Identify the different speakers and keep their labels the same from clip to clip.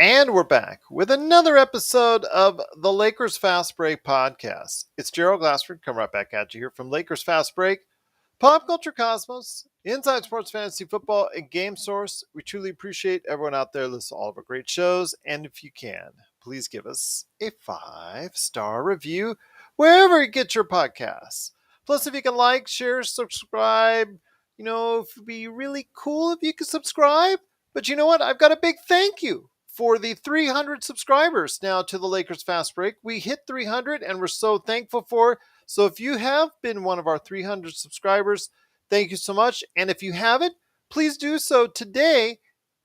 Speaker 1: And we're back with another episode of the Lakers Fast Break podcast. It's Gerald Glassford coming right back at you here from Lakers Fast Break, Pop Culture Cosmos, Inside Sports Fantasy Football, and Game Source. We truly appreciate everyone out there listening to all of our great shows. And if you can, please give us a 5-star review wherever you get your podcasts. Plus, if you can like, share, subscribe, it'd be really cool if you could subscribe. But you know what? I've got a big thank you for the 300 subscribers now to the Lakers Fast Break. We hit 300 and we're so thankful for it. So if you have been one of our 300 subscribers, thank you so much. And if you haven't, please do so today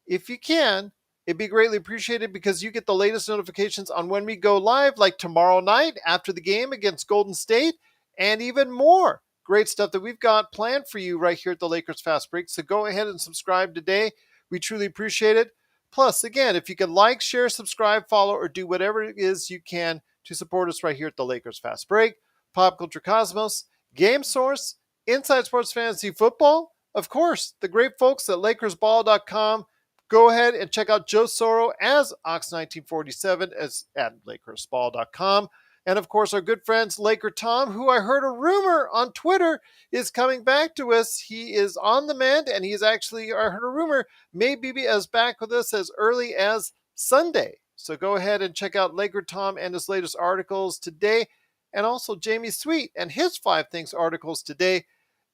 Speaker 1: if you can. It'd be greatly appreciated because you get the latest notifications on when we go live, like tomorrow night after the game against Golden State, and even more great stuff that we've got planned for you right here at the Lakers Fast Break. So go ahead and subscribe today. We truly appreciate it. Plus, again, if you could like, share, subscribe, follow, or do whatever it is you can to support us right here at the Lakers Fast Break, Pop Culture Cosmos, Game Source, Inside Sports Fantasy Football, of course, the great folks at LakersBall.com. Go ahead and check out Joe Soro as Ox1947 at LakersBall.com. And of course, our good friends Laker Tom, who I heard a rumor on Twitter is coming back to us. He is on the mend, and he's actually, I heard a rumor, maybe be as back with us as early as Sunday. So go ahead and check out Laker Tom and his latest articles today, and also Jamie Sweet and his 5 Things articles today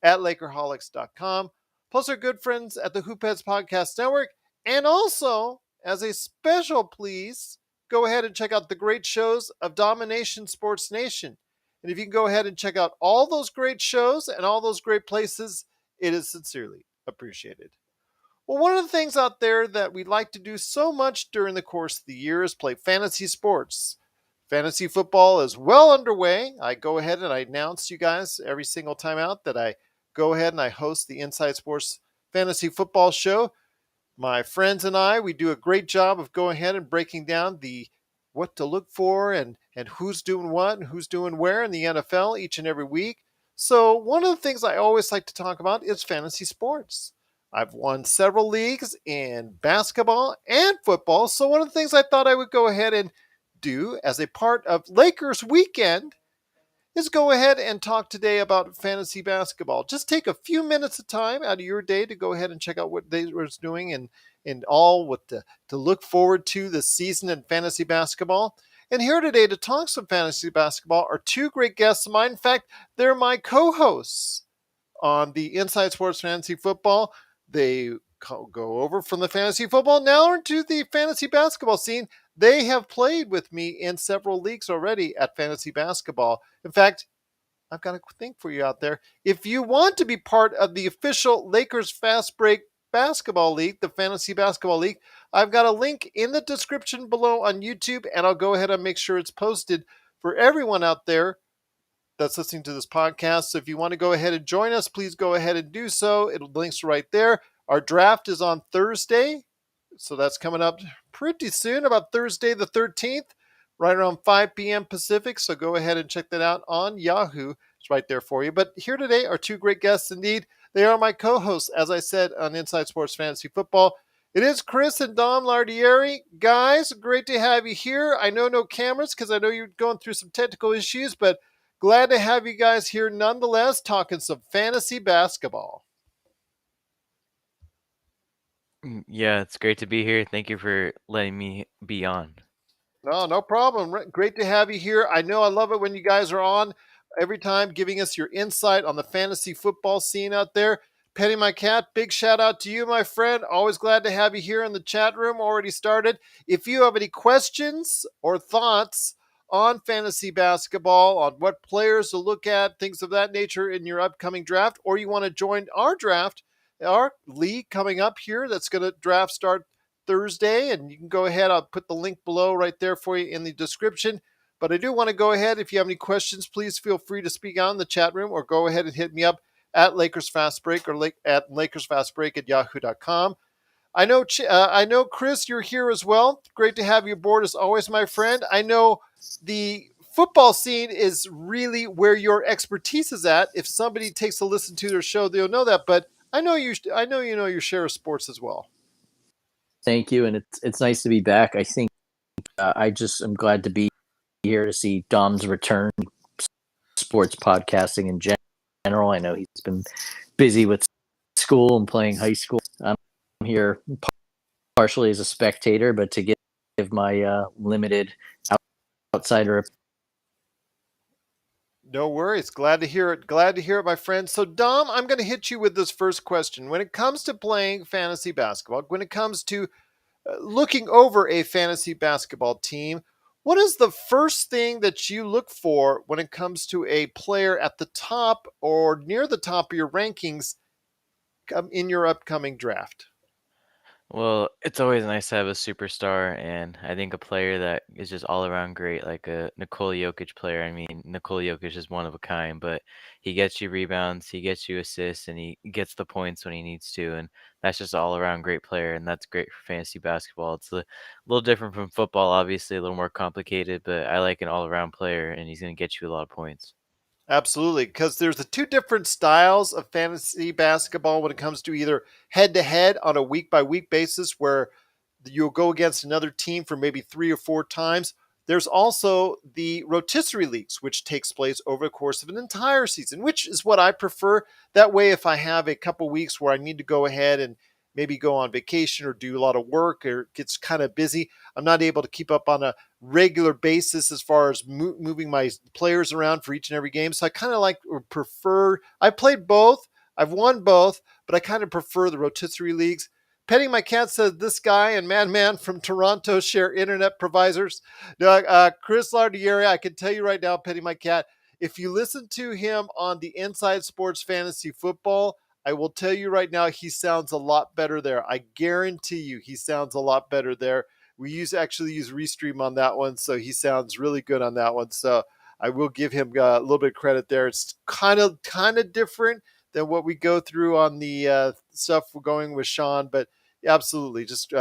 Speaker 1: at Lakerholics.com. Plus our good friends at the Hoopheads Podcast Network, and also, as a special please, go ahead and check out the great shows of Domination Sports Nation. And if you can go ahead and check out all those great shows and all those great places, it is sincerely appreciated. Well, one of the things out there that we like to do so much during the course of the year is play fantasy sports. Fantasy football is well underway. I go ahead and I announce you guys every single time out that I go ahead and I host the Inside Sports Fantasy Football Show. My friends and I, we do a great job of going ahead and breaking down the what to look for and who's doing what and who's doing where in the NFL each and every week. So one of the things I always like to talk about is fantasy sports. I've won several leagues in basketball and football. So one of the things I thought I would go ahead and do as a part of Lakers weekend is go ahead and talk today about fantasy basketball. Just take a few minutes of time out of your day to go ahead and check out what they were doing and all what to look forward to this season in fantasy basketball. And here today to talk some fantasy basketball are 2 great guests of mine. In fact, they're my co-hosts on the Inside Sports Fantasy Football. They go over from the fantasy football now into the fantasy basketball scene. They have played with me in several leagues already at fantasy basketball. In fact, I've got a thing for you out there. If you want to be part of the official Lakers Fast Break Basketball League, the Fantasy Basketball League, I've got a link in the description below on YouTube, and I'll go ahead and make sure it's posted for everyone out there that's listening to this podcast. So if you want to go ahead and join us, please go ahead and do so. It'll links right there. Our draft is on Thursday, so that's coming up pretty soon, about Thursday the 13th, right around 5 p.m. Pacific. So go ahead and check that out on Yahoo. It's right there for you. But here today are 2 great guests indeed. They are my co-hosts, as I said, on Inside Sports Fantasy Football. It is Chris and Dom Lardieri. Guys, great to have you here. I know no cameras because I know you're going through some technical issues, but glad to have you guys here nonetheless, talking some fantasy basketball.
Speaker 2: Yeah, it's great to be here. Thank you for letting me be on.
Speaker 1: No problem. Great to have you here. I know I love it when you guys are on every time giving us your insight on the fantasy football scene out there. Petty my cat, big shout out to you, my friend. Always glad to have you here in the chat room. Already started. If you have any questions or thoughts on fantasy basketball, on what players to look at, things of that nature in your upcoming draft, or you want to join our draft, our league coming up here that's going to draft start Thursday, and you can go ahead. I'll put the link below right there for you in the description. But I do want to go ahead. If you have any questions, please feel free to speak on the chat room or go ahead and hit me up at Lakers Fast Break or at LakersFastBreak at yahoo.com. I know, Chris, you're here as well. Great to have you aboard as always, my friend. I know the football scene is really where your expertise is at. If somebody takes a listen to their show, they'll know that. But I know you know your share of sports as well.
Speaker 3: Thank you, and it's nice to be back. I think I'm glad to be here to see Dom's return, sports podcasting in general. I know he's been busy with school and playing high school. I'm here partially as a spectator, but to give my limited outsider.
Speaker 1: No worries. Glad to hear it. Glad to hear it, my friend. So, Dom, I'm going to hit you with this first question. When it comes to playing fantasy basketball, when it comes to looking over a fantasy basketball team, what is the first thing that you look for when it comes to a player at the top or near the top of your rankings in your upcoming draft?
Speaker 2: Well, it's always nice to have a superstar, and I think a player that is just all around great, like a Nikola Jokic player. I mean, Nikola Jokic is one of a kind, but he gets you rebounds, he gets you assists, and he gets the points when he needs to, and that's just all around great player, and that's great for fantasy basketball. It's a little different from football, obviously, a little more complicated, but I like an all around player, and he's going to get you a lot of points.
Speaker 1: Absolutely, because there's the two different styles of fantasy basketball when it comes to either head to head on a week by week basis, where you'll go against another team for maybe 3 or 4 times. There's also the rotisserie leagues, which takes place over the course of an entire season, which is what I prefer. That way, if I have a couple weeks where I need to go ahead and maybe go on vacation or do a lot of work or it gets kind of busy, I'm not able to keep up on a regular basis as far as moving my players around for each and every game. So I kind of like or prefer, I played both, I've won both, but I kind of prefer the rotisserie leagues. Petting My Cat says this guy and Madman from Toronto share internet providers. Chris Lardieri, I can tell you right now, Petting My Cat, if you listen to him on the Inside Sports Fantasy Football, I will tell you right now, he sounds a lot better there. I guarantee you, he sounds a lot better there. We actually use Restream on that one, so he sounds really good on that one. So I will give him a little bit of credit there. It's kind of different than what we go through on the stuff we're going with Sean, but absolutely. Just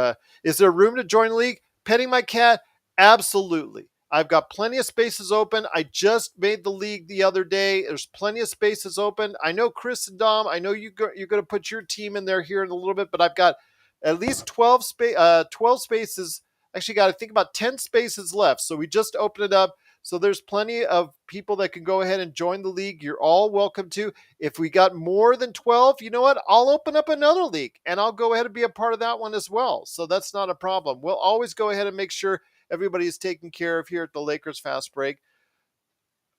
Speaker 1: is there room to join the league? Petting My Cat, absolutely. I've got plenty of spaces open. I just made the league the other day. There's plenty of spaces open. I know Chris and Dom, I know you're going to put your team in there here in a little bit, but I've got at least 12 spaces. Actually, got to think about 10 spaces left. So we just opened it up. So there's plenty of people that can go ahead and join the league. You're all welcome to. If we got more than 12, you know what? I'll open up another league and I'll go ahead and be a part of that one as well. So that's not a problem. We'll always go ahead and make sure everybody is taken care of here at the Lakers Fast Break.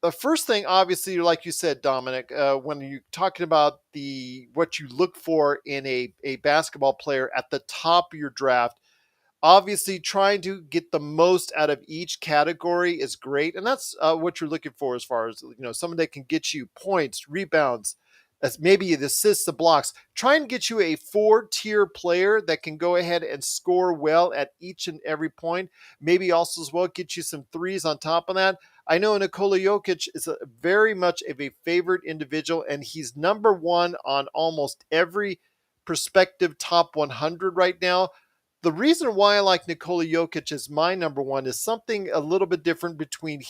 Speaker 1: The first thing, obviously, like you said, Dominic, when you're talking about what you look for in a basketball player at the top of your draft, obviously trying to get the most out of each category is great, and that's what you're looking for as far as someone that can get you points, rebounds, as maybe the assists, the blocks. Try and get you a 4-tier player that can go ahead and score well at each and every point. Maybe also as well get you some threes on top of that. I know Nikola Jokic is very much of a favorite individual, and he's number one on almost every prospective top 100 right now. The reason why I like Nikola Jokic as my number one is something a little bit different between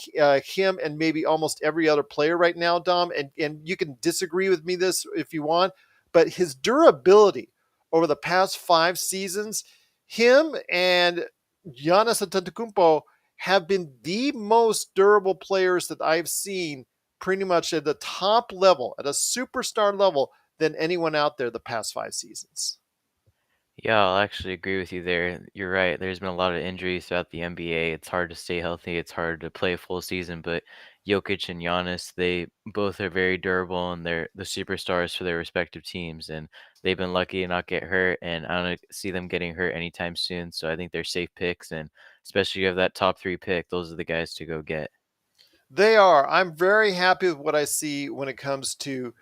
Speaker 1: him and maybe almost every other player right now, Dom. And you can disagree with me this if you want, but his durability over the past 5 seasons, him and Giannis Antetokounmpo have been the most durable players that I've seen pretty much at the top level, at a superstar level, than anyone out there the past 5 seasons.
Speaker 2: Yeah, I'll actually agree with you there. You're right. There's been a lot of injuries throughout the NBA. It's hard to stay healthy. It's hard to play a full season, but Jokic and Giannis, they both are very durable and they're the superstars for their respective teams. And they've been lucky to not get hurt. And I don't see them getting hurt anytime soon. So I think they're safe picks. And especially you have that top three pick, those are the guys to go get.
Speaker 1: They are. I'm very happy with what I see when it comes to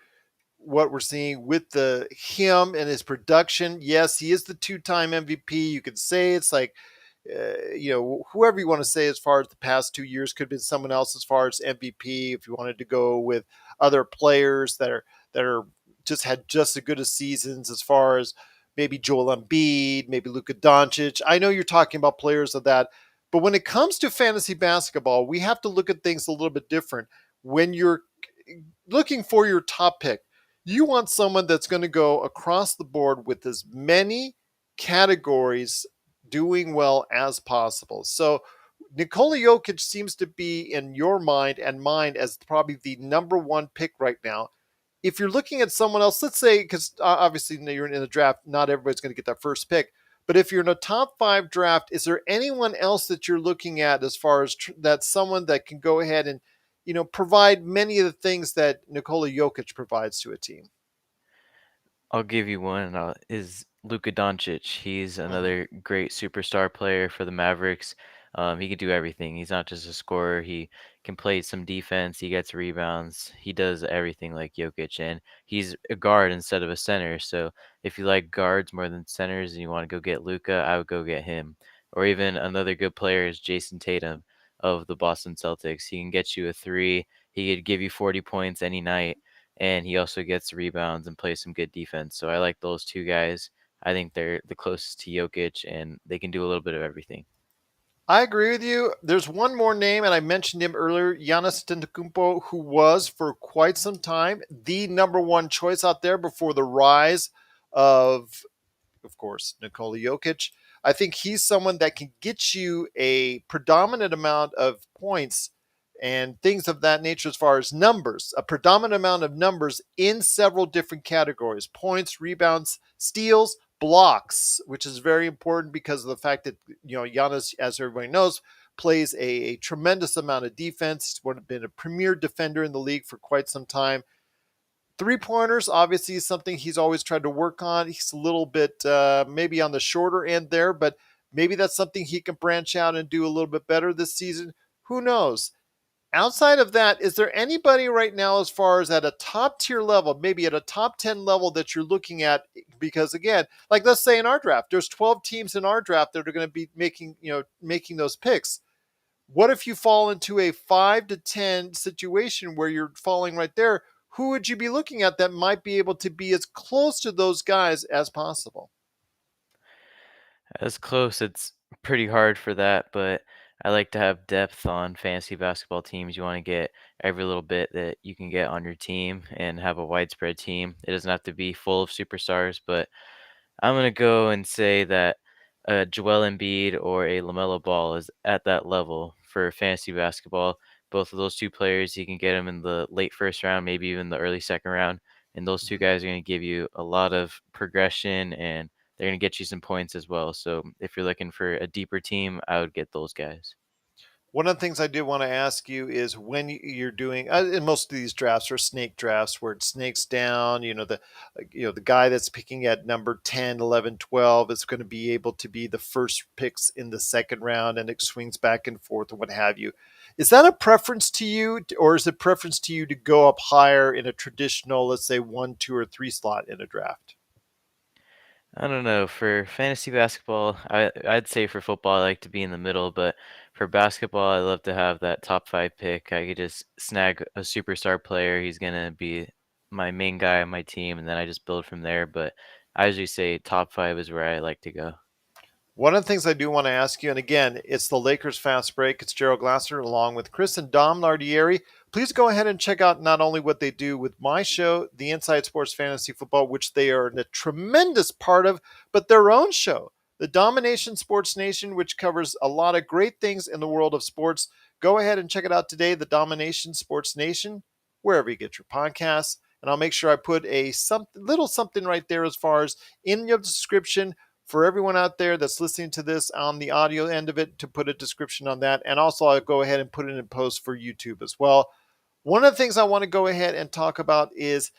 Speaker 1: what we're seeing with the him and his production. Yes, he is the two-time MVP. You could say it's like, whoever you want to say as far as the past 2 years could have been someone else as far as MVP. If you wanted to go with other players that are just had just as good as seasons as far as maybe Joel Embiid, maybe Luka Doncic. I know you're talking about players of that, but when it comes to fantasy basketball, we have to look at things a little bit different. When you're looking for your top pick, you want someone that's going to go across the board with as many categories doing well as possible. So Nikola Jokic seems to be in your mind and mine as probably the number one pick right now. If you're looking at someone else, let's say, because obviously you're in the draft, not everybody's going to get that first pick. But if you're in a top 5 draft, is there anyone else that you're looking at as far as that's someone that can go ahead and, provide many of the things that Nikola Jokic provides to a team?
Speaker 2: I'll give you one. Is Luka Doncic. He's another great superstar player for the Mavericks. He can do everything. He's not just a scorer. He can play some defense. He gets rebounds. He does everything like Jokic, and he's a guard instead of a center. So if you like guards more than centers and you want to go get Luka, I would go get him. Or even another good player is Jason Tatum of the Boston Celtics. He can get you a three. He could give you 40 points any night, and he also gets rebounds and plays some good defense. So I like those two guys. I think they're the closest to Jokic, and they can do a little bit of everything.
Speaker 1: I agree with you. There's one more name, and I mentioned him earlier, Giannis Antetokounmpo, who was for quite some time the number one choice out there before the rise of course, Nikola Jokic. I think he's someone that can get you a predominant amount of points and things of that nature as far as numbers, a predominant amount of numbers in several different categories: points, rebounds, steals, blocks, which is very important because of the fact that, Giannis, as everybody knows, plays a tremendous amount of defense. He's been a premier defender in the league for quite some time. 3-pointers, obviously, is something he's always tried to work on. He's a little bit maybe on the shorter end there, but maybe that's something he can branch out and do a little bit better this season. Who knows? Outside of that, is there anybody right now as far as at a top tier level, maybe at a top 10 level that you're looking at? Because again, like let's say in our draft, there's 12 teams in our draft that are going to be making those picks. What if you fall into a 5 to 10 situation where you're falling right there? Who would you be looking at that might be able to be as close to those guys as possible?
Speaker 2: As close, it's pretty hard for that, but I like to have depth on fantasy basketball teams. You want to get every little bit that you can get on your team and have a widespread team. It doesn't have to be full of superstars, but I'm gonna go and say that Joel Embiid or a LaMelo Ball is at that level for fantasy basketball. Both of those two players, you can get them in the late first round, maybe even the early second round, and those two guys are going to give you a lot of progression, and they're going to get you some points as well. So if you're looking for a deeper team, I would get those guys.
Speaker 1: One of the things I do want to ask you is when you're doing, and most of these drafts are snake drafts where it snakes down, the guy that's picking at number 10, 11, 12 is going to be able to be the first picks in the second round, and it swings back and forth and what have you. Is that a preference to you, or is it preference to you to go up higher in a traditional, let's say 1, 2, or 3 slot in a draft?
Speaker 2: I don't know. For fantasy basketball, I'd say for football, I like to be in the middle, but for basketball, I love to have that top five pick. I could just snag a superstar player. He's gonna be my main guy on my team, and then I just build from there. But I usually say top five is where I like to go.
Speaker 1: One of the things I do want to ask you, and again, it's the Lakers Fast Break. It's Gerald Glasser along with Chris and Dom Lardieri. Please go ahead and check out not only what they do with my show, the Inside Sports Fantasy Football, which they are a tremendous part of, but their own show, the Domination Sports Nation, which covers a lot of great things in the world of sports. Go ahead and check it out today, the Domination Sports Nation, wherever you get your podcasts. And I'll make sure I put a little something right there as far as in your description for everyone out there that's listening to this on the audio end of it, to put a description on that. And also I'll go ahead and put it in post for YouTube as well. One of the things I want to go ahead and talk about is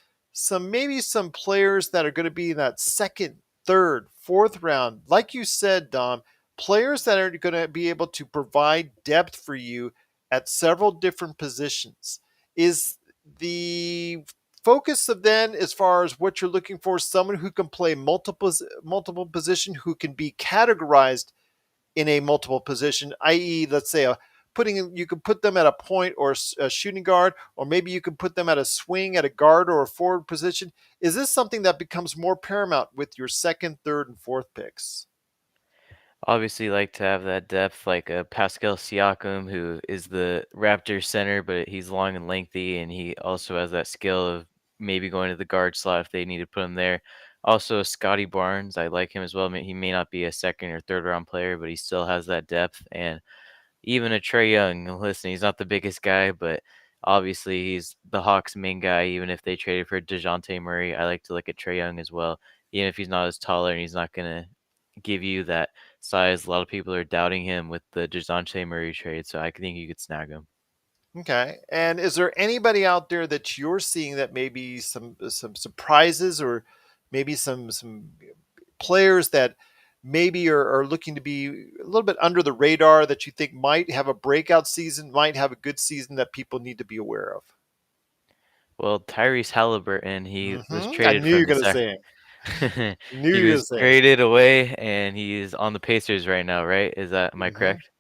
Speaker 1: maybe some players that are going to be in that second, third, fourth round. Like you said, Dom, players that are going to be able to provide depth for you at several different positions. Is the focus of then, as far as what you're looking for, someone who can play multiple position, who can be categorized in a multiple position, i.e., let's say you could put them at a point or a shooting guard, or maybe you could put them at a swing at a guard or a forward position. Is this something that becomes more paramount with your second, third, and fourth picks?
Speaker 2: Obviously, like to have that depth, like a Pascal Siakam, who is the Raptors center, but he's long and lengthy, and he also has that skill of maybe going to the guard slot if they need to put him there. Also, Scotty Barnes, I like him as well. He may not be a second or third round player, but he still has that depth. And even a Trey Young, listen, he's not the biggest guy, but obviously he's the Hawks' main guy. Even if they traded for DeJounte Murray, I like to look at Trey Young as well. Even if he's not as taller and he's not going to give you that size, a lot of people are doubting him with the DeJounte Murray trade, so I think you could snag him.
Speaker 1: Okay. And is there anybody out there that you're seeing that maybe some surprises, or maybe some players that maybe are looking to be a little bit under the radar that you think might have a breakout season, might have a good season that people need to be aware of?
Speaker 2: Well, Tyrese Halliburton, he was
Speaker 1: I
Speaker 2: traded
Speaker 1: knew you were
Speaker 2: from the
Speaker 1: going to say it. Knew
Speaker 2: he
Speaker 1: you were going to
Speaker 2: was
Speaker 1: say it.
Speaker 2: traded away, and he's on the Pacers right now, right? Am I correct?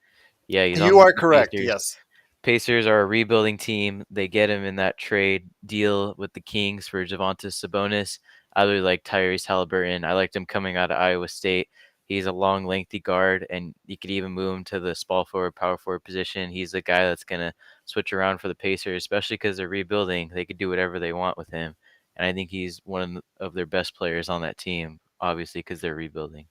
Speaker 2: Yeah, he's
Speaker 1: You
Speaker 2: on
Speaker 1: are
Speaker 2: the
Speaker 1: correct.
Speaker 2: Pacers.
Speaker 1: Yes.
Speaker 2: Pacers are a rebuilding team. They get him in that trade deal with the Kings for Javontis Sabonis. I really like Tyrese Halliburton. I liked him coming out of Iowa State. He's a long, lengthy guard, and you could even move him to the small forward, power forward position. He's the guy that's going to switch around for the Pacers, especially because they're rebuilding. They could do whatever they want with him. And I think he's one of their best players on that team, obviously, because they're rebuilding.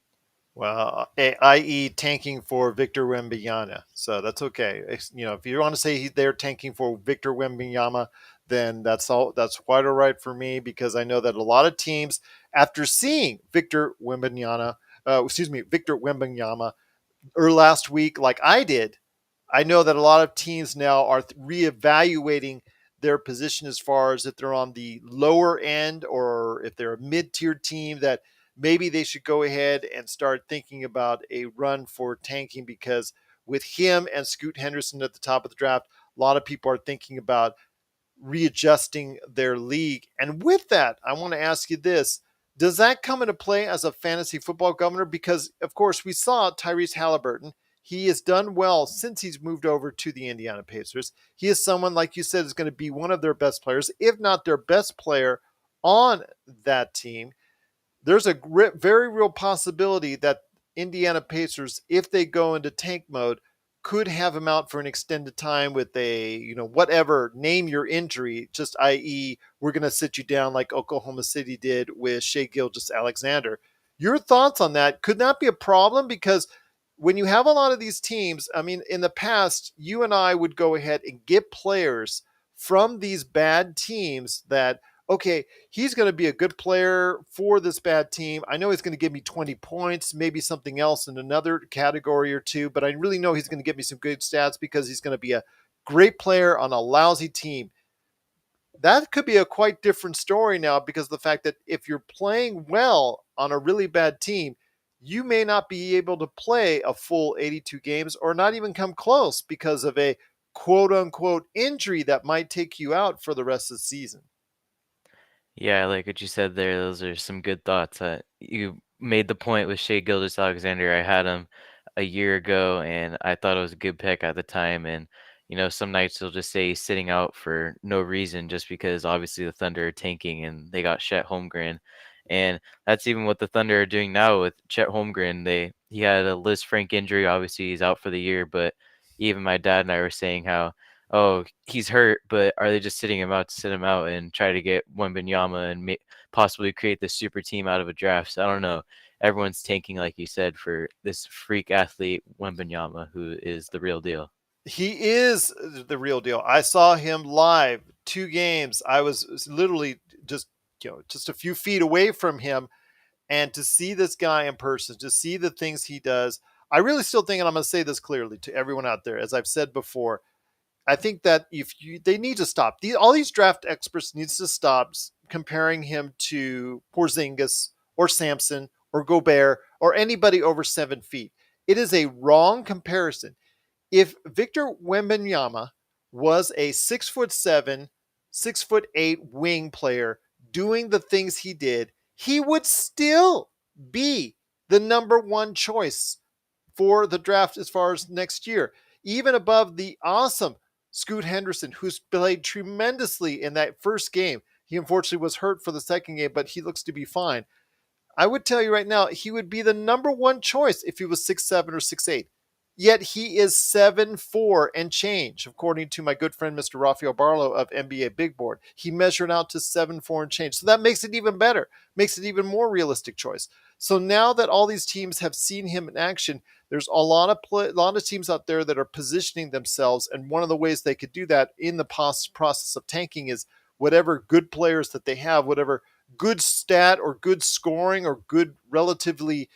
Speaker 1: Well, i.e., tanking for Victor Wembanyama. So that's okay. If you want to say they're tanking for Victor Wembanyama, then that's all. That's quite all right for me, because I know that a lot of teams, after seeing Victor Wembanyama, or last week, like I did, I know that a lot of teams now are reevaluating their position as far as if they're on the lower end or if they're a mid-tier team, that maybe they should go ahead and start thinking about a run for tanking, because with him and Scoot Henderson at the top of the draft, a lot of people are thinking about readjusting their league. And with that, I want to ask you this. Does that come into play as a fantasy football governor? Because, of course, we saw Tyrese Halliburton. He has done well since he's moved over to the Indiana Pacers. He is someone, like you said, is going to be one of their best players, if not their best player on that team. There's a very real possibility that Indiana Pacers, if they go into tank mode, could have him out for an extended time with whatever, name your injury, just i.e., we're going to sit you down like Oklahoma City did with Shai Gilgeous-Alexander. Your thoughts on that? Could that be a problem? Because when you have a lot of these teams, I mean, in the past, you and I would go ahead and get players from these bad teams that, okay, he's going to be a good player for this bad team. I know he's going to give me 20 points, maybe something else in another category or two, but I really know he's going to give me some good stats because he's going to be a great player on a lousy team. That could be a quite different story now, because of the fact that if you're playing well on a really bad team, you may not be able to play a full 82 games or not even come close because of a quote unquote injury that might take you out for the rest of the season.
Speaker 2: Yeah, I like what you said there. Those are some good thoughts. You made the point with Shai Gilgeous-Alexander. I had him a year ago, and I thought it was a good pick at the time. And some nights they'll just say he's sitting out for no reason, just because obviously the Thunder are tanking and they got Chet Holmgren, and that's even what the Thunder are doing now with Chet Holmgren. He had a Liz Frank injury. Obviously, he's out for the year, but even my dad and I were saying how, oh, he's hurt, but are they just sitting him out to sit him out and try to get Wembanyama and possibly create this super team out of a draft? So I don't know. Everyone's tanking, like you said, for this freak athlete Wembanyama, who is the real deal.
Speaker 1: He is the real deal. I saw him live 2 games. I was literally just a few feet away from him, and to see this guy in person, to see the things he does, I really still think, and I'm going to say this clearly to everyone out there, as I've said before, I think that they need to stop. All these draft experts needs to stop comparing him to Porzingis or Sampson or Gobert or anybody over 7 feet. It is a wrong comparison. If Victor Wembanyama was a 6'7", 6'8" wing player doing the things he did, he would still be the number one choice for the draft as far as next year, even above the awesome Scoot Henderson, who's played tremendously in that first game. He unfortunately was hurt for the second game, but he looks to be fine. I would tell you right now, he would be the number one choice if he was 6'7" or 6'8". yet he is 7'4" and change, according to my good friend Mr. Rafael Barlow of NBA Big Board. He measured out to 7'4" and change. So that makes it even better, makes it even more realistic choice. So now that all these teams have seen him in action, there's a lot of teams out there that are positioning themselves, and one of the ways they could do that in the process of tanking is whatever good players that they have, whatever good stat or good scoring or good relatively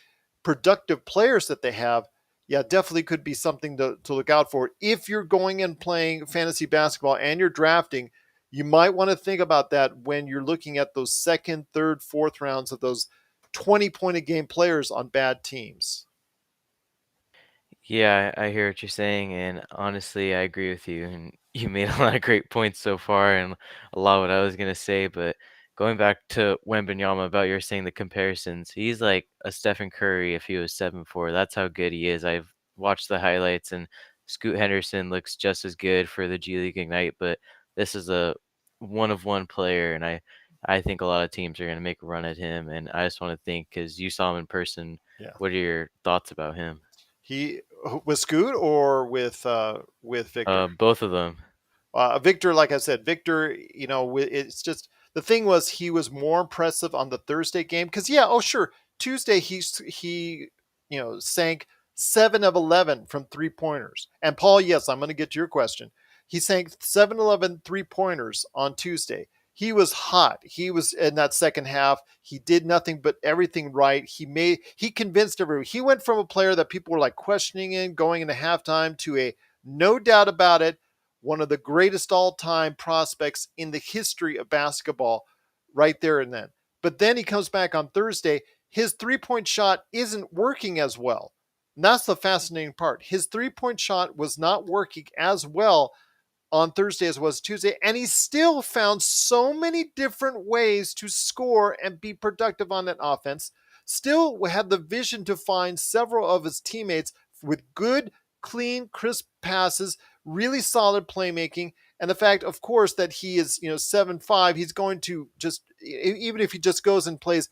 Speaker 1: productive players that they have, yeah, definitely could be something to look out for. If you're going and playing fantasy basketball and you're drafting, you might want to think about that when you're looking at those second, third, fourth rounds of those 20-point-a-game players on bad teams.
Speaker 2: Yeah, I hear what you're saying, and honestly, I agree with you. And you made a lot of great points so far, and a lot of what I was gonna say. But going back to Wembanyama about your saying the comparisons, he's like a Stephen Curry if he was 7'4". That's how good he is. I've watched the highlights, and Scoot Henderson looks just as good for the G League Ignite. But this is a one of one player, and I think a lot of teams are gonna make a run at him. And I just want to think because you saw him in person.
Speaker 1: Yeah.
Speaker 2: What are your thoughts about him?
Speaker 1: He with Scoot or with Victor?
Speaker 2: Both of them.
Speaker 1: Victor, like I said, Victor, it's just the thing was he was more impressive on the Thursday game because sure, Tuesday he sank 7 of 11 from 3-pointers. And Paul, yes, I'm going to get to your question. He sank 7-11 3-pointers on Tuesday. He was hot. He was in that second half. He did nothing but everything right. He convinced everyone. He went from a player that people were like questioning in going into halftime to a no doubt about it, one of the greatest all-time prospects in the history of basketball right there and then. But then he comes back on Thursday. His three-point shot isn't working as well. And that's the fascinating part. His three-point shot was not working as well on Thursday as was Tuesday, and he still found so many different ways to score and be productive on that offense. Still had the vision to find several of his teammates with good, clean, crisp passes, really solid playmaking, and the fact, of course, that he is 7'5", he's going to just, even if he just goes and plays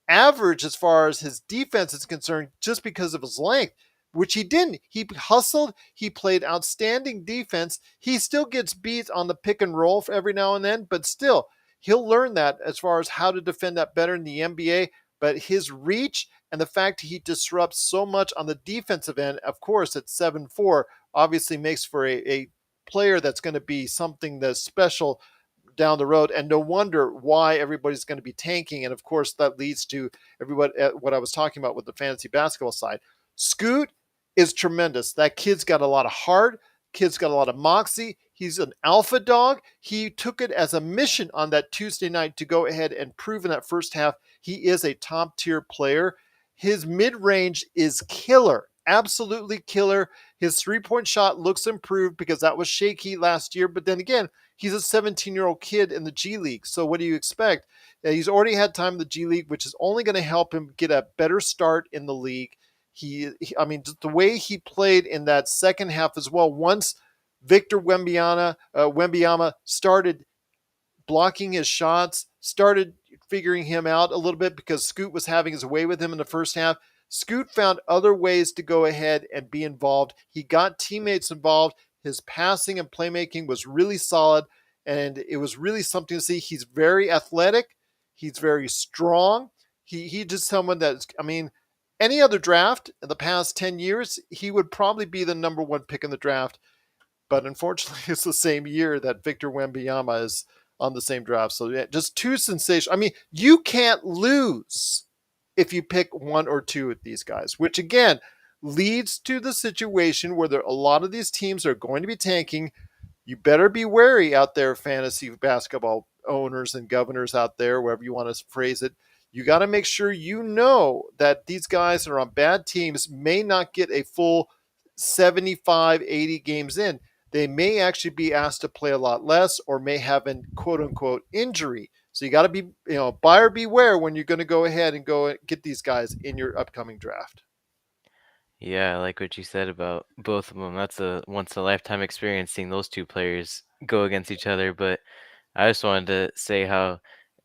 Speaker 1: average as far as his defense is concerned, just because of his length, which he didn't. He hustled. He played outstanding defense. He still gets beat on the pick and roll every now and then, but still, he'll learn that as far as how to defend that better in the NBA. But his reach and the fact he disrupts so much on the defensive end, of course, at 7'4", obviously makes for a player that's going to be something that's special down the road, and no wonder why everybody's going to be tanking. And of course, that leads to everybody what I was talking about with the fantasy basketball side. Scoot is tremendous. That kid's got a lot of heart. Kid's got a lot of moxie. He's an alpha dog. He took it as a mission on that Tuesday night to go ahead and prove in that first half he is a top tier player. His mid-range is killer. Absolutely killer. His three-point shot looks improved because that was shaky last year. But then again, he's a 17-year-old kid in the G League. So what do you expect? He's already had time in the G League, which is only going to help him get a better start in the league. I mean, just the way he played in that second half as well. Once Victor Wembanyama started blocking his shots, started figuring him out a little bit because Scoot was having his way with him in the first half. Scoot found other ways to go ahead and be involved. He got teammates involved. His passing and playmaking was really solid, and it was really something to see. He's very athletic. He's very strong. He just someone that's, I mean, any other draft in the past 10 years, he would probably be the number one pick in the draft. But unfortunately, it's the same year that Victor Wembanyama is on the same draft. So yeah, just two sensational. I mean, you can't lose if you pick one or two of these guys, which again leads to the situation where a lot of these teams are going to be tanking. You better be wary out there, fantasy basketball owners and governors out there, wherever you want to phrase it. You got to make sure you know that these guys that are on bad teams may not get a full 75, 80 games in. They may actually be asked to play a lot less or may have an quote-unquote injury. So you got to be, buyer beware when you're going to go ahead and go get these guys in your upcoming draft.
Speaker 2: Yeah, I like what you said about both of them. That's a once-in-a-lifetime experience seeing those two players go against each other. But I just wanted to say how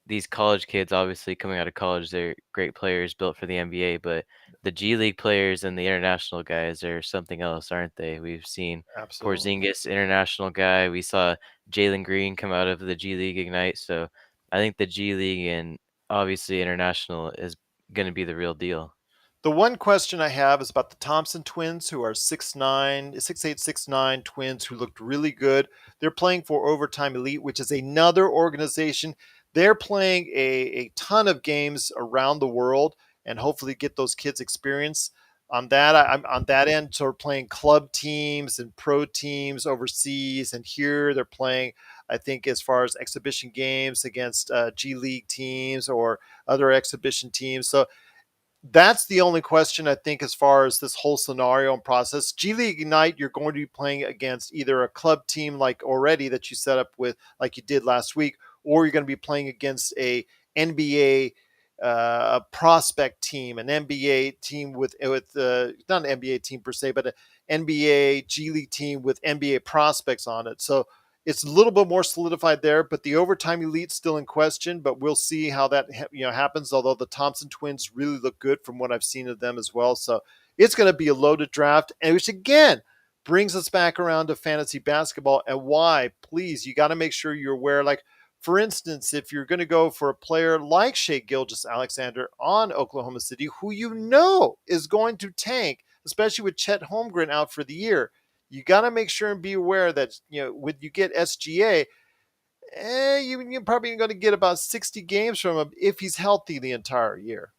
Speaker 2: these college kids, obviously coming out of college, they're great players built for the NBA, but the G League players and the international guys are something else, aren't they? We've seen
Speaker 1: Absolutely.
Speaker 2: Porzingis, international guy. We saw Jalen Green come out of the G League Ignite. So I think the G League and obviously international is going to be the real deal.
Speaker 1: The one question I have is about the Thompson twins, who are 6'9", 6'8", 6'9" twins who looked really good. They're playing for Overtime Elite, which is another organization. They're playing a ton of games around the world and hopefully get those kids experience. On that, I'm on that end, sort of playing club teams and pro teams overseas. And here they're playing, I think, as far as exhibition games against G League teams or other exhibition teams. So that's the only question I think as far as this whole scenario and process. G League Ignite, you're going to be playing against either a club team like already that you set up with, like you did last week, or you're going to be playing against a NBA prospect team, an NBA team with not an NBA team per se, but an NBA G League team with NBA prospects on it. So it's a little bit more solidified there, but the Overtime Elite's still in question, but we'll see how that happens, although the Thompson twins really look good from what I've seen of them as well. So it's going to be a loaded draft, and which again brings us back around to fantasy basketball and why, please, you got to make sure you're aware. Like, for instance, if you're going to go for a player like Shea Gilgeous-Alexander on Oklahoma City, who you know is going to tank, especially with Chet Holmgren out for the year, you got to make sure and be aware that, when you get SGA, you're probably going to get about 60 games from him if he's healthy the entire year.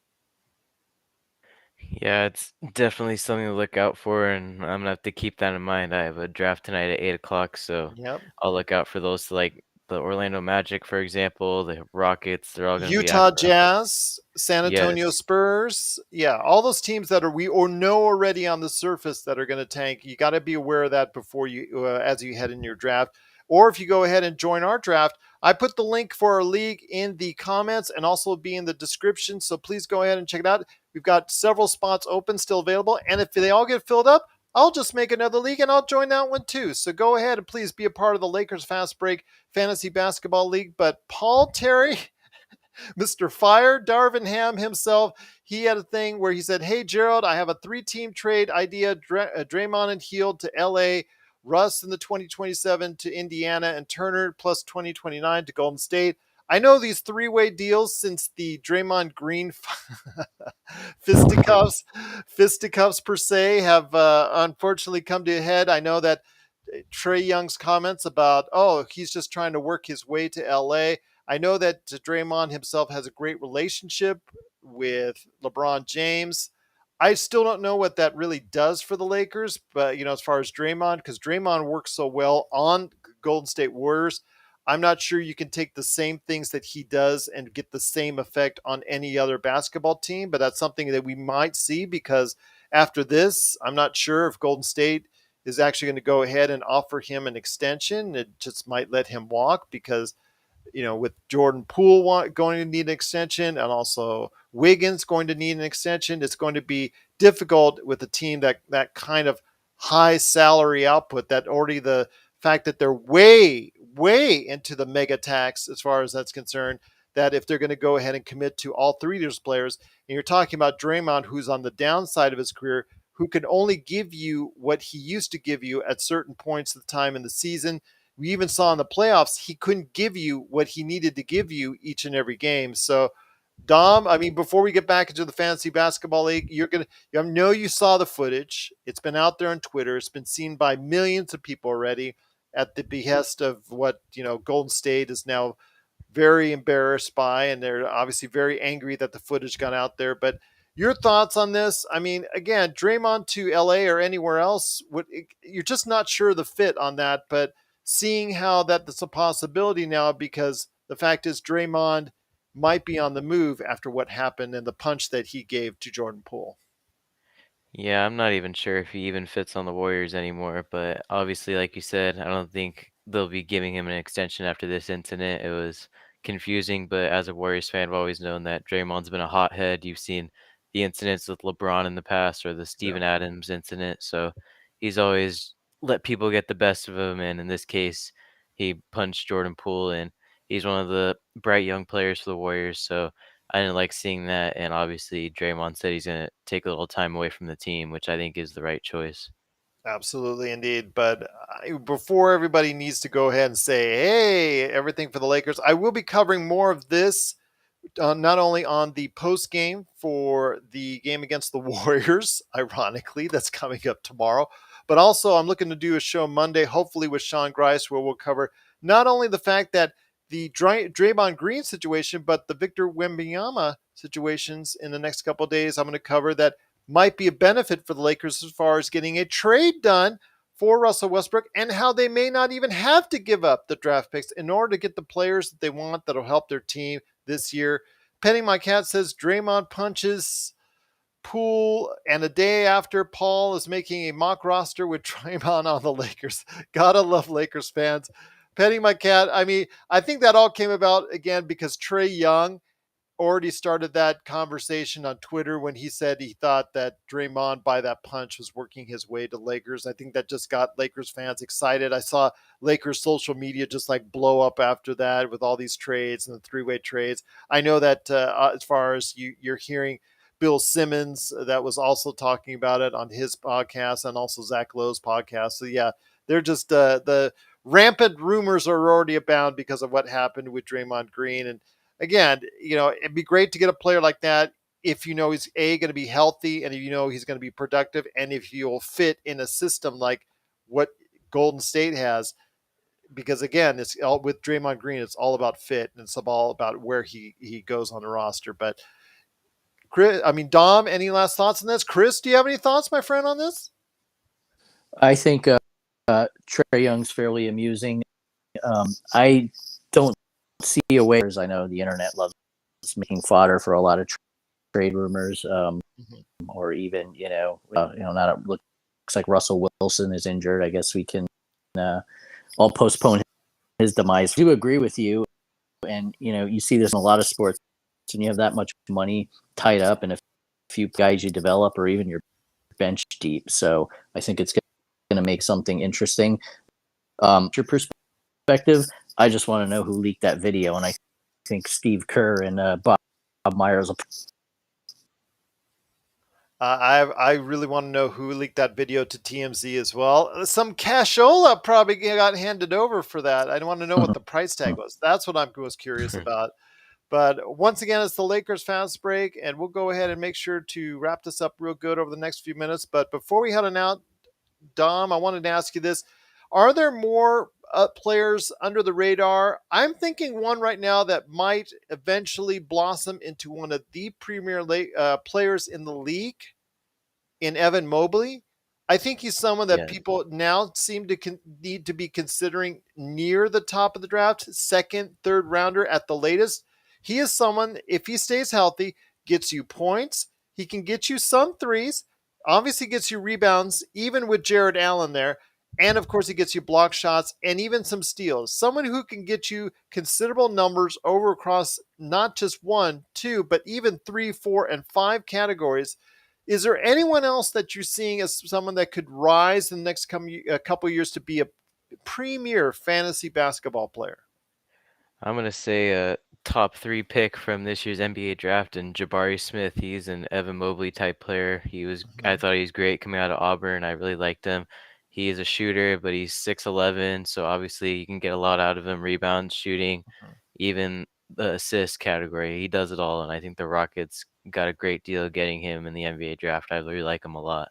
Speaker 2: Yeah, it's definitely something to look out for, and I'm gonna have to keep that in mind. I have a draft tonight at 8 o'clock, so
Speaker 1: Yep.
Speaker 2: I'll look out for those. Like the Orlando Magic, for example, the Rockets. They're all gonna be
Speaker 1: Utah
Speaker 2: active.
Speaker 1: Jazz, San Antonio
Speaker 2: Yes.
Speaker 1: Spurs. Yeah, all those teams that we or know already on the surface that are going to tank. You got to be aware of that before you, as you head in your draft. Or if you go ahead and join our draft, I put the link for our league in the comments and also be in the description. So please go ahead and check it out. We've got several spots open, still available. And if they all get filled up, I'll just make another league and I'll join that one too. So go ahead and please be a part of the Lakers Fast Break Fantasy Basketball League. But Paul Terry, Mr. Fire, Darvin Ham himself, he had a thing where he said, "Hey, Gerald, I have a 3-team trade idea. Draymond and Hield to LA, Russ in the 2027 to Indiana, and Turner plus 2029 to Golden State. I know these 3-way deals since the Draymond Green fisticuffs per se have unfortunately come to a head. I know that Trae Young's comments about, oh, he's just trying to work his way to LA. I know that Draymond himself has a great relationship with LeBron James. I still don't know what that really does for the Lakers, but as far as Draymond, because Draymond works so well on Golden State Warriors, I'm not sure you can take the same things that he does and get the same effect on any other basketball team, but that's something that we might see because after this, I'm not sure if Golden State is actually going to go ahead and offer him an extension. It just might let him walk because with Jordan Poole going to need an extension and also Wiggins going to need an extension, it's going to be difficult with a team that kind of high salary output, that already the fact that they're way, way into the mega tax as far as that's concerned, that if they're going to go ahead and commit to all three of those players, and you're talking about Draymond, who's on the downside of his career, who can only give you what he used to give you at certain points of the time in the season. We even saw in the playoffs, he couldn't give you what he needed to give you each and every game. So, Dom, I mean, before we get back into the fantasy basketball league, I know you saw the footage. It's been out there on Twitter. It's been seen by millions of people already at the behest of what, Golden State is now very embarrassed by, and they're obviously very angry that the footage got out there. But your thoughts on this? I mean, again, Draymond to LA or anywhere else, you're just not sure of the fit on that. But seeing how that's a possibility now, because the fact is Draymond might be on the move after what happened and the punch that he gave to Jordan Poole.
Speaker 2: Yeah, I'm not even sure if he even fits on the Warriors anymore, but obviously, like you said, I don't think they'll be giving him an extension after this incident. It was confusing, but as a Warriors fan, I've always known that Draymond's been a hothead. You've seen the incidents with LeBron in the past or the
Speaker 1: Yeah.
Speaker 2: Steven Adams incident, so he's always let people get the best of him, and in this case, he punched Jordan Poole, and he's one of the bright young players for the Warriors. So I didn't like seeing that. And obviously, Draymond said he's going to take a little time away from the team, which I think is the right choice.
Speaker 1: Absolutely, indeed. But before everybody needs to go ahead and say, hey, everything for the Lakers, I will be covering more of this, not only on the post game for the game against the Warriors, ironically, that's coming up tomorrow, but also I'm looking to do a show Monday, hopefully with Sean Grice, where we'll cover not only the fact that the Draymond Green situation, but the Victor Wembanyama situations in the next couple of days. I'm going to cover that might be a benefit for the Lakers as far as getting a trade done for Russell Westbrook, and how they may not even have to give up the draft picks in order to get the players that they want that'll help their team this year. Penny My Cat says Draymond punches Poole, and a day after Paul is making a mock roster with Draymond on the Lakers. Gotta love Lakers fans. Penny My Cat, I mean, I think that all came about, again, because Trae Young already started that conversation on Twitter when he said he thought that Draymond by that punch was working his way to Lakers. I think that just got Lakers fans excited. I saw Lakers social media just like blow up after that with all these trades and the three-way trades. I know that as far as you're hearing Bill Simmons, that was also talking about it on his podcast, and also Zach Lowe's podcast. So yeah, they're just the rampant rumors are already abound because of what happened with Draymond Green. And again, it'd be great to get a player like that if you know he's going to be healthy, and if you know he's going to be productive, and if you'll fit in a system like what Golden State has. Because again, it's all with Draymond Green, it's all about fit, and it's all about where he goes on the roster. But Chris, Dom, any last thoughts on this? Chris, do you have any thoughts, my friend, on this?
Speaker 3: I think Trae Young's fairly amusing. I don't see a way. I know the internet loves making fodder for a lot of trade rumors, or even not. It looks like Russell Wilson is injured. I guess we can all postpone his demise. I do agree with you, and you see this in a lot of sports. And you have that much money tied up in a few guys you develop, or even your bench deep. So I think it's going to make something interesting. Your perspective, I just want to know who leaked that video, and I think Steve Kerr and Bob Myers will.
Speaker 1: I really want to know who leaked that video to TMZ as well. Some cashola probably got handed over for that. I want to know what the price tag was. That's what I was curious about. But once again, it's the Lakers Fast Break, and we'll go ahead and make sure to wrap this up real good over the next few minutes. But before we head on out, Dom, I wanted to ask you this. Are there more players under the radar? I'm thinking one right now that might eventually blossom into one of the premier players in the league, in Evan Mobley. I think he's someone that people now seem to need to be considering near the top of the draft, second, third rounder at the latest. He is someone, if he stays healthy, gets you points. He can get you some threes. Obviously gets you rebounds, even with Jared Allen there. And of course, he gets you block shots and even some steals. Someone who can get you considerable numbers over across not just 1, 2, but even 3, 4, and 5 categories. Is there anyone else that you're seeing as someone that could rise in the next couple of years to be a premier fantasy basketball player?
Speaker 2: I'm going to say a top 3 pick from this year's NBA draft, and Jabari Smith. He's an Evan Mobley type player. I thought he was great coming out of Auburn. I really liked him. He is a shooter, but he's 6'11", so obviously you can get a lot out of him, rebounds, shooting, even the assist category. He does it all, and I think the Rockets got a great deal getting him in the NBA draft. I really like him a lot.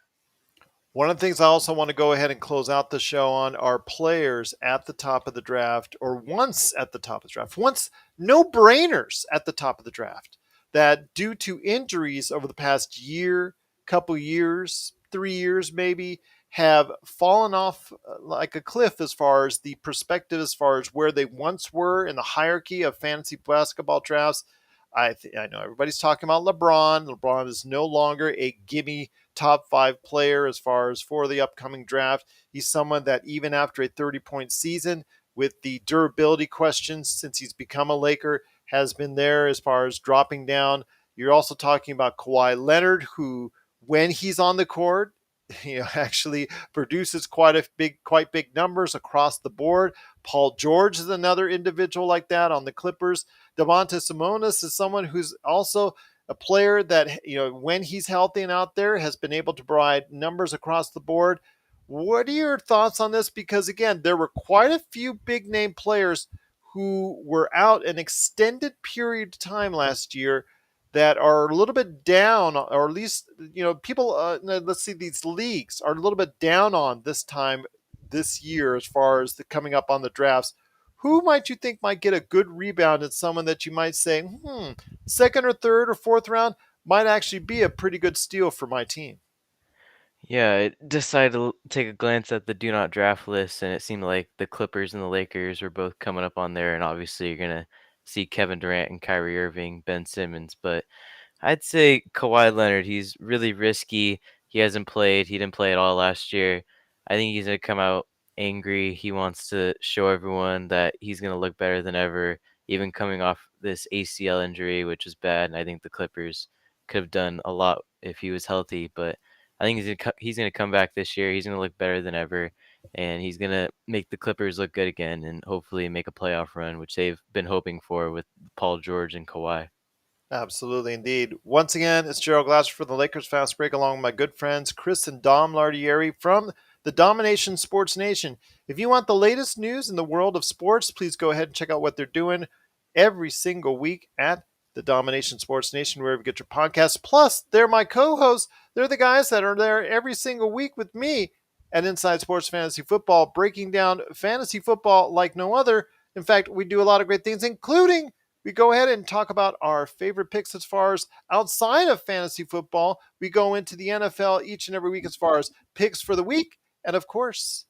Speaker 1: One of the things I also want to go ahead and close out the show on are players at the top of the draft, or once at the top of the draft, once no-brainers at the top of the draft, that due to injuries over the past year, couple years, 3 years maybe, have fallen off like a cliff as far as the perspective, as far as where they once were in the hierarchy of fantasy basketball drafts. I know everybody's talking about LeBron. LeBron is no longer a gimme top 5 player as far as for the upcoming draft. He's someone that even after a 30-point season, with the durability questions since he's become a Laker, has been there as far as dropping down. You're also talking about Kawhi Leonard, who, when he's on the court, actually produces quite big numbers across the board. Paul George is another individual like that on the Clippers. Domantas Sabonis is someone who's also a player that, when he's healthy and out there, has been able to provide numbers across the board. What are your thoughts on this? Because again, there were quite a few big name players who were out an extended period of time last year that are a little bit down, or at least, people, let's see, these leagues are a little bit down on this time this year as far as coming up on the drafts. Who might you think might get a good rebound, and someone that you might say, second or third or fourth round might actually be a pretty good steal for my team?
Speaker 2: Yeah, I decided to take a glance at the do not draft list, and it seemed like the Clippers and the Lakers were both coming up on there, and obviously you're gonna see Kevin Durant and Kyrie Irving, Ben Simmons, but I'd say Kawhi Leonard. He's really risky. He hasn't played. He didn't play at all last year. I think he's gonna come out angry. He wants to show everyone that he's gonna look better than ever, even coming off this ACL injury, which is bad. And I think the Clippers could have done a lot if he was healthy. But I think he's gonna come back this year. He's gonna look better than ever, and he's gonna make the Clippers look good again, and hopefully make a playoff run, which they've been hoping for with Paul George and Kawhi.
Speaker 1: Absolutely, indeed. Once again, it's Gerald Glasser for the Lakers Fast Break, along with my good friends Chris and Dom Lardieri from the Domination Sports Nation. If you want the latest news in the world of sports, please go ahead and check out what they're doing every single week at the Domination Sports Nation, wherever you get your podcasts. Plus, they're my co-hosts. They're the guys that are there every single week with me at Inside Sports Fantasy Football, breaking down fantasy football like no other. In fact, we do a lot of great things, including we go ahead and talk about our favorite picks as far as outside of fantasy football. We go into the NFL each and every week as far as picks for the week. And of course,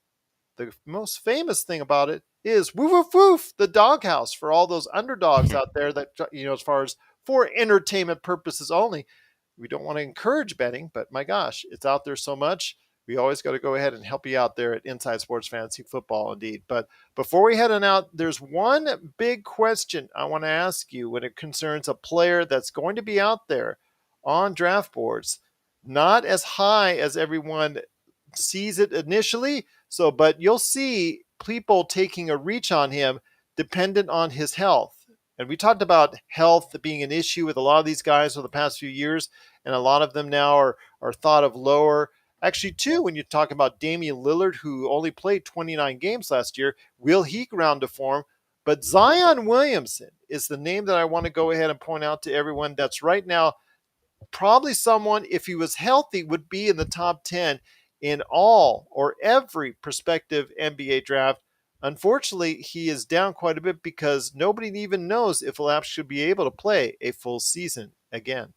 Speaker 1: the most famous thing about it is woof, woof, woof, the doghouse for all those underdogs out there that, as far as for entertainment purposes only. We don't want to encourage betting, but my gosh, it's out there so much. We always got to go ahead and help you out there at Inside Sports Fantasy Football, indeed. But before we head on out, there's one big question I want to ask you when it concerns a player that's going to be out there on draft boards, not as high as everyone sees it initially. But you'll see people taking a reach on him dependent on his health. And we talked about health being an issue with a lot of these guys for the past few years, and a lot of them now are thought of lower. Actually, too, when you talk about Damian Lillard, who only played 29 games last year, will he ground to form? But Zion Williamson is the name that I want to go ahead and point out to everyone. That's right now probably someone, if he was healthy, would be in the top 10 in all or every prospective NBA draft. Unfortunately, he is down quite a bit because nobody even knows if he'll actually be able to play a full season again.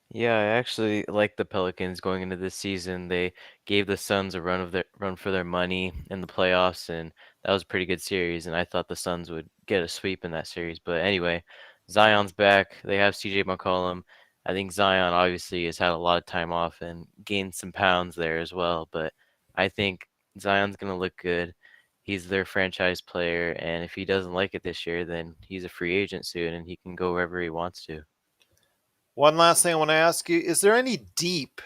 Speaker 2: Yeah, I actually like the Pelicans going into this season. They gave the Suns a run for their money in the playoffs, and that was a pretty good series. And I thought the Suns would get a sweep in that series. But anyway, Zion's back. They have CJ McCollum. I think Zion obviously has had a lot of time off and gained some pounds there as well. But I think Zion's gonna look good. He's their franchise player, and if he doesn't like it this year, then he's a free agent soon, and he can go wherever he wants to.
Speaker 1: One last thing I want to ask you, is there any deep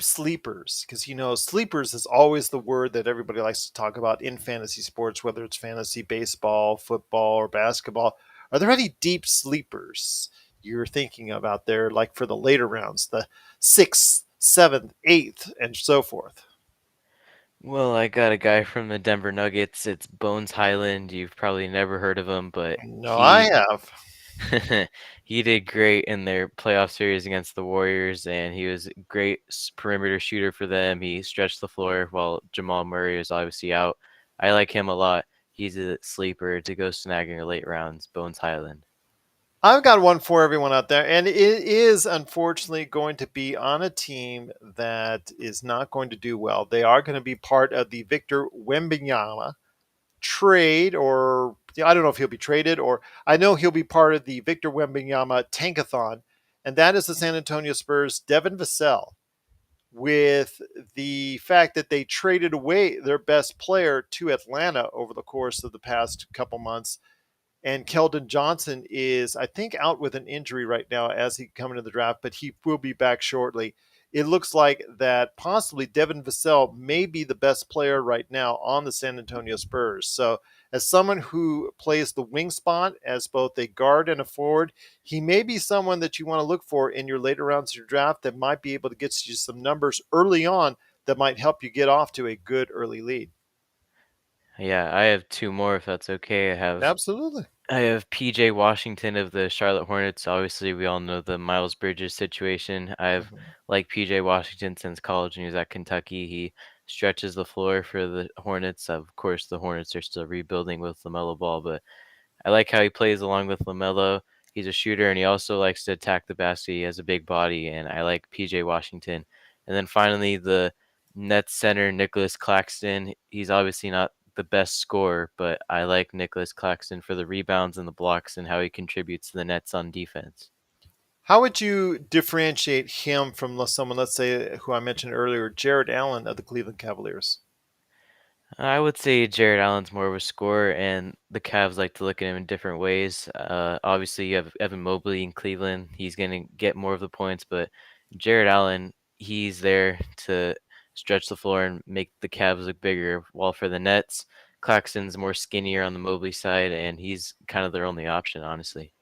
Speaker 1: sleepers? Because, sleepers is always the word that everybody likes to talk about in fantasy sports, whether it's fantasy baseball, football, or basketball. Are there any deep sleepers you're thinking of out there, like for the later rounds, the 6th, 7th, 8th, and so forth?
Speaker 2: Well, I got a guy from the Denver Nuggets. It's Bones Highland. You've probably never heard of him, but
Speaker 1: No, I have.
Speaker 2: he did great in their playoff series against the Warriors, and he was a great perimeter shooter for them. He stretched the floor while Jamal Murray was obviously out. I like him a lot. He's a sleeper to go snagging in late rounds. Bones Highland.
Speaker 1: I've got one for everyone out there, and it is unfortunately going to be on a team that is not going to do well. They are going to be part of the Victor Wembanyama trade, or I don't know if he'll be traded, or I know he'll be part of the Victor Wembanyama tankathon, and that is the San Antonio Spurs' Devin Vassell. With the fact that they traded away their best player to Atlanta over the course of the past couple months, and Keldon Johnson is, I think, out with an injury right now as he coming to the draft, but he will be back shortly. it looks like that possibly Devin Vassell may be the best player right now on the San Antonio Spurs. So as someone who plays the wing spot as both a guard and a forward, he may be someone that you want to look for in your later rounds of your draft that might be able to get you some numbers early on that might help you get off to a good early lead.
Speaker 2: Yeah, I have two more if that's okay.
Speaker 1: Absolutely.
Speaker 2: I have PJ Washington of the Charlotte Hornets. Obviously, we all know the Miles Bridges situation. I've liked PJ Washington since college when he was at Kentucky. He stretches the floor for the Hornets. Of course, the Hornets are still rebuilding with LaMelo Ball, but I like how he plays along with LaMelo. He's a shooter, and he also likes to attack the basket. He has a big body, and I like PJ Washington. And then finally, the Nets center, Nicholas Claxton. He's obviously not the best scorer, but I like Nicholas Claxton for the rebounds and the blocks and how he contributes to the Nets on defense.
Speaker 1: How would you differentiate him from someone, let's say, who I mentioned earlier, Jared Allen of the Cleveland Cavaliers?
Speaker 2: I would say Jared Allen's more of a scorer, and the Cavs like to look at him in different ways. Obviously, you have Evan Mobley in Cleveland. He's going to get more of the points, but Jared Allen, he's there to stretch the floor and make the Cavs look bigger. While for the Nets, Claxton's more skinnier on the Mobley side, and he's kind of their only option, honestly.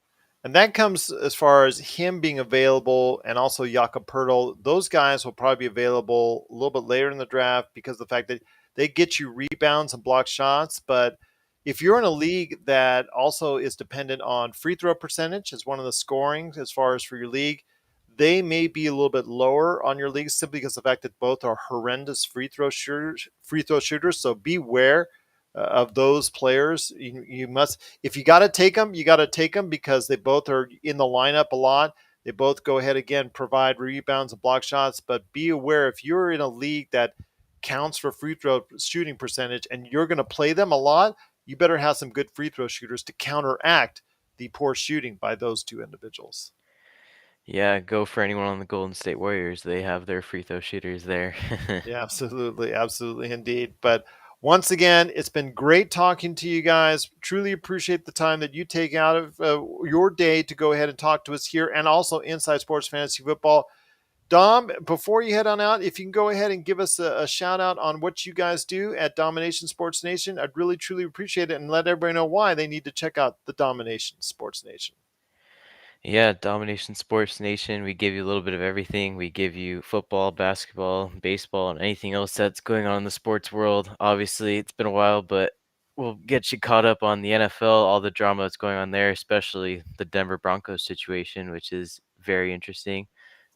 Speaker 1: And that comes as far as him being available and also Jakob Pertl. Those guys will probably be available a little bit later in the draft because of the fact that they get you rebounds and block shots. But if you're in a league that also is dependent on free throw percentage as one of the scoring as far as for your league, they may be a little bit lower on your league simply because of the fact that both are horrendous free throw shooters. So beware of those players. You must, if you got to take them, you got to take them because they both are in the lineup a lot. They both go ahead again, provide rebounds and block shots. But be aware if you're in a league that counts for free throw shooting percentage and you're going to play them a lot, you better have some good free throw shooters to counteract the poor shooting by those two individuals.
Speaker 2: Yeah, go for anyone on the Golden State Warriors. They have their free throw shooters there.
Speaker 1: Yeah, absolutely. Absolutely indeed. But once again, it's been great talking to you guys. Truly appreciate the time that you take out of your day to go ahead and talk to us here and also Inside Sports Fantasy Football. Dom, before you head on out, if you can go ahead and give us a shout out on what you guys do at Domination Sports Nation, I'd really, truly appreciate it and let everybody know why they need to check out the Domination Sports Nation.
Speaker 2: Yeah, Domination Sports Nation. We give you a little bit of everything. We give you football, basketball, baseball, and anything else that's going on in the sports world. Obviously, it's been a while, but we'll get you caught up on the NFL, all the drama that's going on there, especially the Denver Broncos situation, which is very interesting.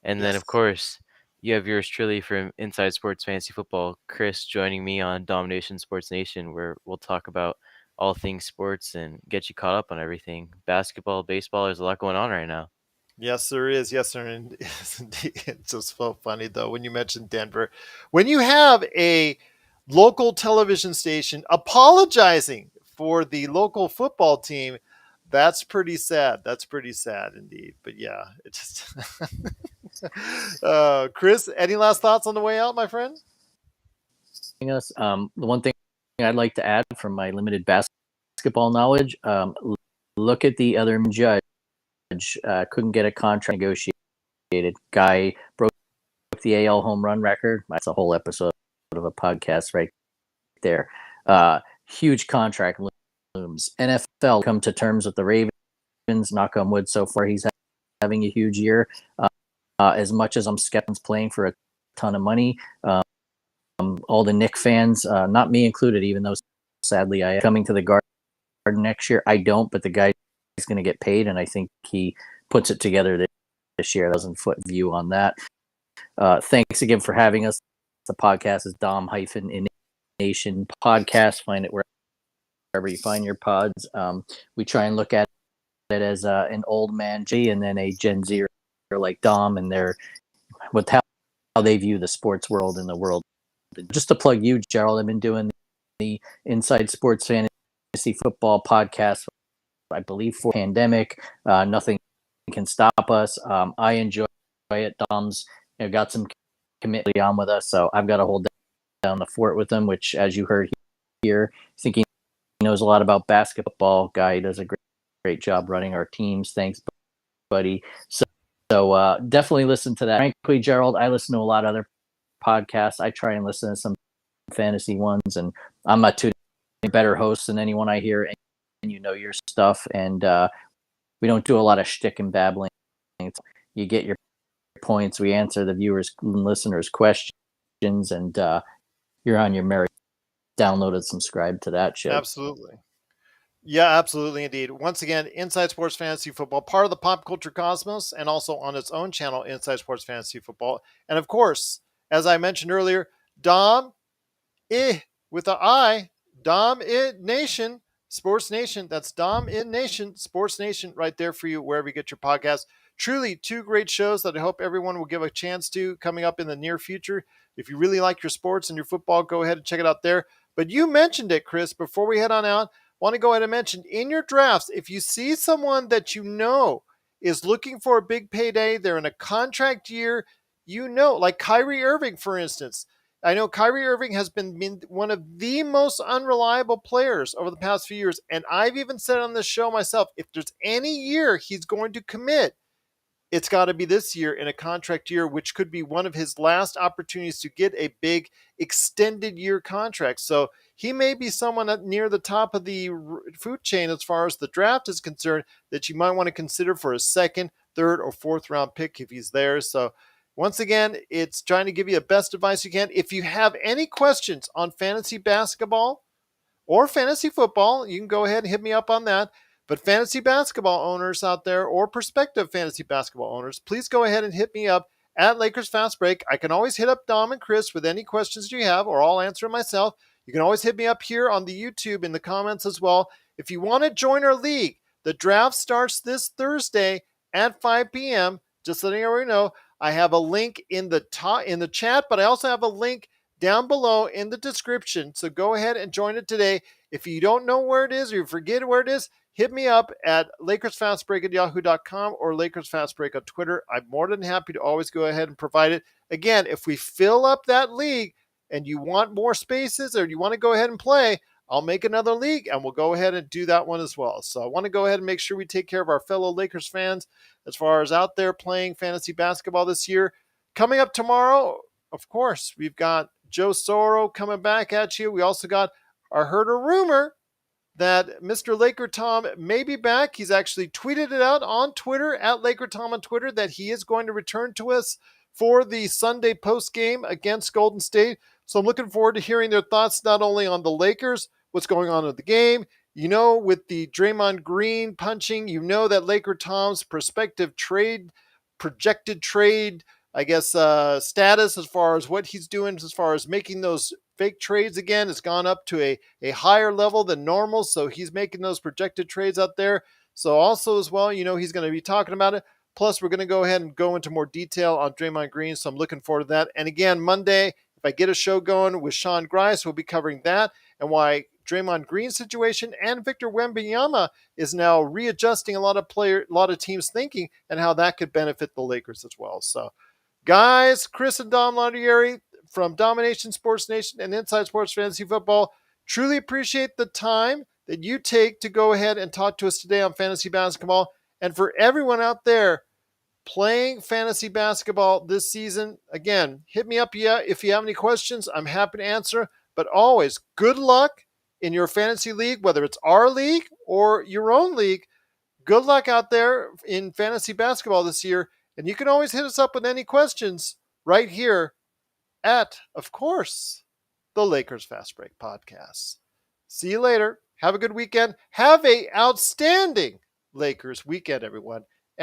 Speaker 2: And then, of
Speaker 1: Yes.
Speaker 2: course, you have yours truly from Inside Sports Fantasy Football, Chris, joining me on Domination Sports Nation, where we'll talk about all things sports and get you caught up on everything. Basketball, baseball, there's a lot going on right now.
Speaker 1: Yes, there is. Yes, there is indeed. It's just so funny, though, when you mentioned Denver. When you have a local television station apologizing for the local football team, that's pretty sad. That's pretty sad indeed. But yeah, it just. Chris, any last thoughts on the way out, my friend?
Speaker 3: Us. The one thing I'd like to add from my limited basketball knowledge, look at the other judge. Couldn't get a contract negotiated. Guy broke the AL home run record. That's a whole episode of a podcast right there. Huge contract looms. NFL come to terms with the Ravens. Knock on wood. So far, he's having a huge year. As much as I'm skeptical playing for a ton of money, all the Knick fans, not me included, even though sadly I am coming to the Garden next year. I don't, but the guy is going to get paid, and I think he puts it together this year. 1,000-foot view on that. Thanks again for having us. The podcast is Dom-in-Nation podcast. Find it wherever you find your pods. We try and look at it as an old man G and then a Gen Z like Dom, and they're with how they view the sports world and the world. Just to plug you, Gerald, I've been doing the Inside Sports Fantasy Football podcast, I believe, for pandemic. Nothing can stop us. I enjoy it. Dom's got some commitment on with us, so I've got to hold down the fort with him, which, as you heard here, I think he knows a lot about basketball. Guy does a great job running our teams. Thanks, buddy. So So definitely listen to that. Frankly, Gerald, I listen to a lot of other podcasts. I try and listen to some fantasy ones, and I'm not too better host than anyone I hear, and you know your stuff. And we don't do a lot of shtick and babbling. You get your points. We answer the viewers and listeners' questions, and you're on your merit. Download and subscribe to that shit.
Speaker 1: Absolutely. Yeah, absolutely indeed. Once again, Inside Sports Fantasy Football, part of the Pop Culture Cosmos, and also on its own channel, Inside Sports Fantasy Football. And of course, as I mentioned earlier, Dom with an I, Dom Nation, Sports Nation. That's Dom Nation, Sports Nation, right there for you wherever you get your podcast. Truly, two great shows that I hope everyone will give a chance to coming up in the near future. If you really like your sports and your football, go ahead and check it out there. But you mentioned it, Chris, before we head on out. Want to go ahead and mention in your drafts, if you see someone that you know is looking for a big payday, they're in a contract year, like Kyrie Irving, for instance. I know Kyrie Irving has been one of the most unreliable players over the past few years, and I've even said on this show myself, if there's any year he's going to commit, it's got to be this year in a contract year, which could be one of his last opportunities to get a big extended year contract. So he may be someone near the top of the food chain as far as the draft is concerned that you might want to consider for a second, third, or fourth round pick if he's there. So once again, it's trying to give you the best advice you can. If you have any questions on fantasy basketball or fantasy football, you can go ahead and hit me up on that. But fantasy basketball owners out there or prospective fantasy basketball owners, please go ahead and hit me up at Lakers Fast Break. I can always hit up Dom and Chris with any questions you have, or I'll answer them myself. You can always hit me up here on the YouTube in the comments as well. If you want to join our league, the draft starts this Thursday at 5 p.m. Just letting everyone know, I have a link in the chat, but I also have a link down below in the description. So go ahead and join it today. If you don't know where it is or you forget where it is, hit me up at LakersFastBreak@yahoo.com or LakersFastBreak on Twitter. I'm more than happy to always go ahead and provide it. Again, if we fill up that league and you want more spaces or you want to go ahead and play, I'll make another league and we'll go ahead and do that one as well. So I want to go ahead and make sure we take care of our fellow Lakers fans as far as out there playing fantasy basketball this year. Coming up tomorrow, of course, we've got Joe Soro coming back at you. We also heard a rumor that Mr. Laker Tom may be back. He's actually tweeted it out on Twitter, at Laker Tom on Twitter, that he is going to return to us for the Sunday post game against Golden State. So I'm looking forward to hearing their thoughts not only on the Lakers, what's going on in the game. You know, with the Draymond Green punching, you know that Laker Tom's projected trade, status as far as what he's doing as far as making those fake trades again has gone up to a higher level than normal. So he's making those projected trades out there. So also as well, you know, he's going to be talking about it. Plus, we're going to go ahead and go into more detail on Draymond Green. So I'm looking forward to that. And again, Monday, if I get a show going with Sean Grice, we'll be covering that and why Draymond Green's situation and Victor Wembanyama is now readjusting a lot of teams' thinking and how that could benefit the Lakers as well. So, guys, Chris and Dom Laudrieri from Domination Sports Nation and Inside Sports Fantasy Football, truly appreciate the time that you take to go ahead and talk to us today on fantasy basketball. And for everyone out there playing fantasy basketball this season, again, hit me up if you have any questions. I'm happy to answer. But always, good luck in your fantasy league, whether it's our league or your own league. Good luck out there in fantasy basketball this year. And you can always hit us up with any questions right here at, of course, the Lakers Fast Break Podcast. See you later. Have a good weekend. Have a outstanding Lakers weekend, everyone.